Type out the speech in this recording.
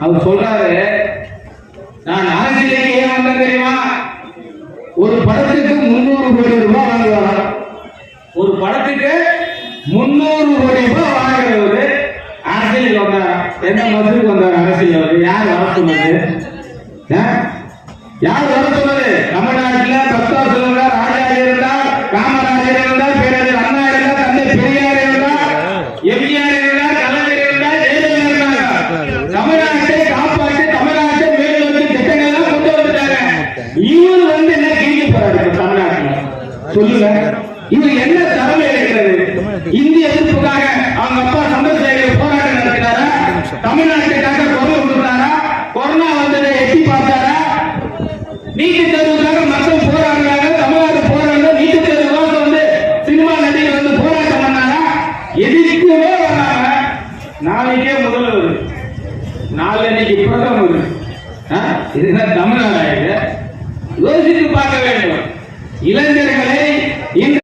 அவர் சொல்றாரு, நான் அரசியலுக்கு ஏன் வந்தேன் தெரியுமா? ஒரு படத்துக்கு 300 கோடி ரூபாய் வாங்குவாங்க. ஒரு படத்துக்கு 300 கோடி ரூபாய் வாங்குறவரு அரசியலுக்கு வந்தார். என்ன மதுரைக்கு வந்தார் அரசியல்? யார் வர சொன்னது? யார் வர சொன்னது? தமிழ்நாட்டில் பக்தா சொல்லுவார், ராஜாஜி இருந்தார், காமராஜர் இருந்தார், பேரறிஞர் அண்ணா இருந்தார், தந்தை பெரியார் இருந்தார், எம்ஜிஆர் இருந்தார், கலைஞர் இருந்தார், ஜெயலலிதா இருந்தார். தமிழ்நாட்டை காப்பாற்றி தமிழ்நாட்டை மேலும் திட்டங்கள் எல்லாம் கொண்டு வந்துட்டாங்க. இவர் வந்து என்ன கேட்க போறாரு தமிழ்நாட்டில்? சொல்லுங்க, இவர் என்ன திறமை இருக்கிறது? இந்திய எதிர்ப்புக்காக அவங்க அப்பா சந்திரசேகர் போராட்டம் நடத்தினாரா? தமிழ்நாட்டுக்காக குரல் கொடுத்தாரா? கொரோனா வந்ததை எட்டி பார்த்தாரா? நீட்டு தேர்வுக்காக மக்கள் போராடுறாங்க, தமிழ்நாடு போராடுற நீட்டு தேர்வு வந்து சினிமா நடிகர் வந்து போராட்டம் பண்ணாரா? எதிர்க்கவே வராங்க. நாளைக்கே முதல்வர், நாளைக்கு பிரதமர். இதுதான் தமிழ்நாடு. யோசித்து பார்க்க வேண்டும். இளைஞர்களை